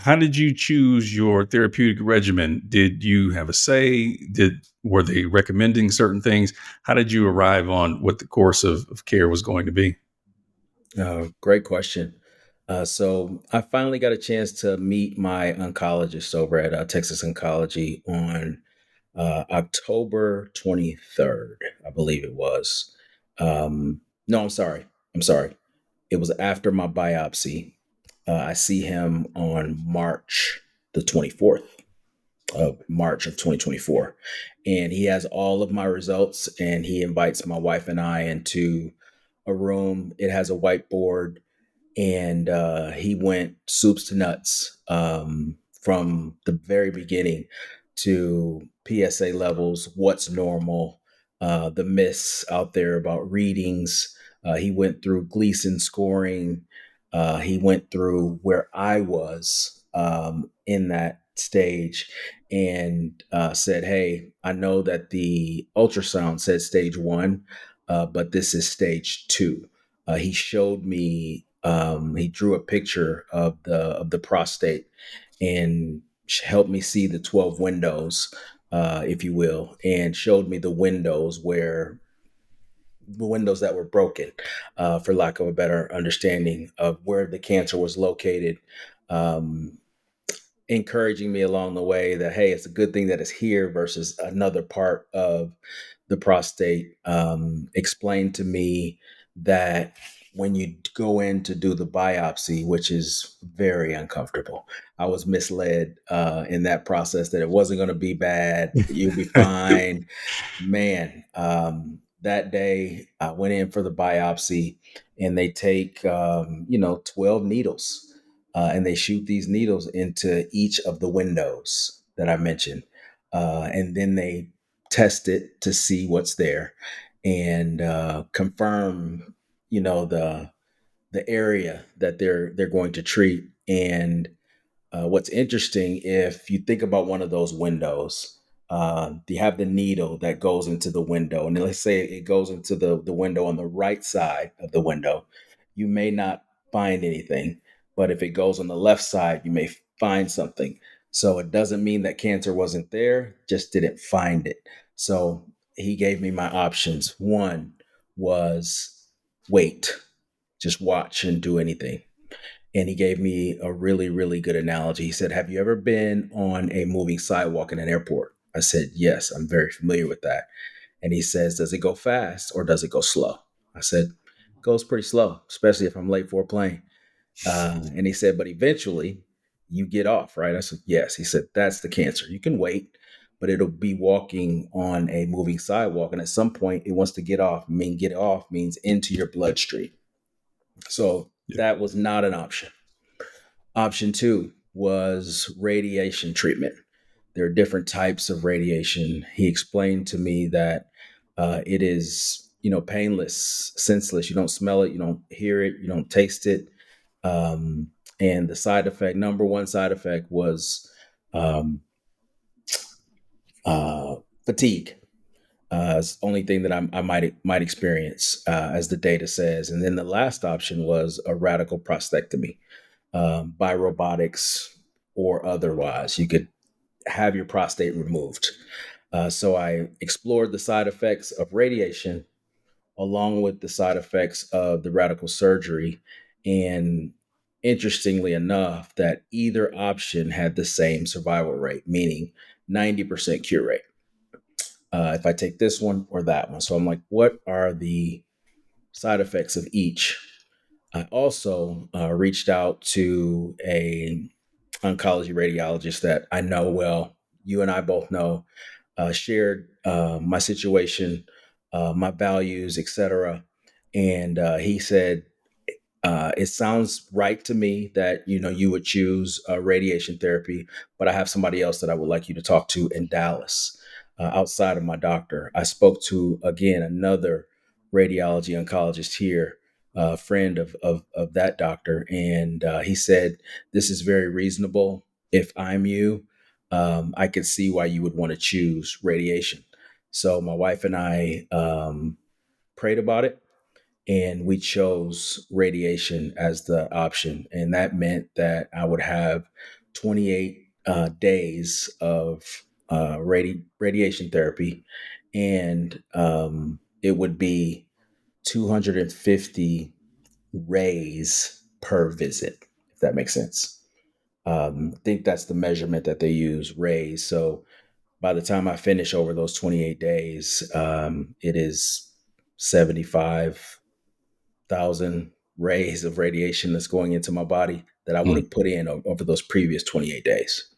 how did you choose your therapeutic regimen? Did you have a say? Were they recommending certain things? How did you arrive on what the course of care was going to be? Great question. So I finally got a chance to meet my oncologist over at Texas Oncology on October 23rd, I believe it was. No, I'm sorry. I'm sorry. It was after my biopsy. I see him on March the 24th of March of 2024. And he has all of my results, and he invites my wife and I into a room. It has a whiteboard, and he went soups to nuts, from the very beginning to PSA levels, what's normal, the myths out there about readings. He went through Gleason scoring. He went through where I was in that stage, and said, "Hey, I know that the ultrasound said stage one, but this is stage two." He showed me. He drew a picture of the prostate and helped me see the 12 windows, if you will, and showed me the windows that were broken, for lack of a better understanding of where the cancer was located. Um, Encouraging me along the way that, hey, it's a good thing that it's here versus another part of the prostate. Explained to me that when you go in to do the biopsy, which is very uncomfortable, I was misled in that process that it wasn't going to be bad, you'll be fine. Man, that day I went in for the biopsy, and they take 12 needles, and they shoot these needles into each of the windows that I mentioned, and then they test it to see what's there and confirm, the area that they're going to treat. And what's interesting, if you think about one of those windows, you have the needle that goes into the window, and let's say it goes into the window on the right side of the window, you may not find anything, but if it goes on the left side, you may find something. So it doesn't mean that cancer wasn't there, just didn't find it. So he gave me my options. One was wait, just watch and do anything. And he gave me a really, really good analogy. He said, "Have you ever been on a moving sidewalk in an airport?" I said, "Yes, I'm very familiar with that." And he says, "Does it go fast or does it go slow?" I said, "It goes pretty slow, especially if I'm late for a plane." And he said, "But eventually you get off, right?" I said, "Yes." He said, "That's the cancer. You can wait, but it'll be walking on a moving sidewalk. And at some point, it wants to get off. I mean, get off means into your bloodstream." So Yeah. that was not an option. Option two was radiation treatment. There are different types of radiation. He explained to me that it is, painless, senseless. You don't smell it, you don't hear it, you don't taste it. Um, and the side effect, number one side effect, was um, uh, fatigue. It's the only thing that I might experience, as the data says. And then the last option was a radical prostatectomy, by robotics or otherwise. You could have your prostate removed. So I explored the side effects of radiation along with the side effects of the radical surgery. And interestingly enough, that either option had the same survival rate, meaning 90% cure rate. If I take this one or that one. So I'm like, what are the side effects of each? I also reached out to a oncology radiologist that I know well. You and I both know. Shared my situation, my values, etc. And he said, "It sounds right to me that you would choose radiation therapy, but I have somebody else that I would like you to talk to in Dallas, outside of my doctor." I spoke to again another radiology oncologist here, a friend of that doctor, and he said, "This is very reasonable. If I'm you, I could see why you would want to choose radiation." So my wife and I prayed about it, and we chose radiation as the option. And that meant that I would have 28 days of radiation therapy, and it would be 250 rays per visit, if that makes sense. I think that's the measurement that they use, rays. So by the time I finish over those 28 days, it is 75,000 rays of radiation that's going into my body that I would Mm. have put in over those previous 28 days.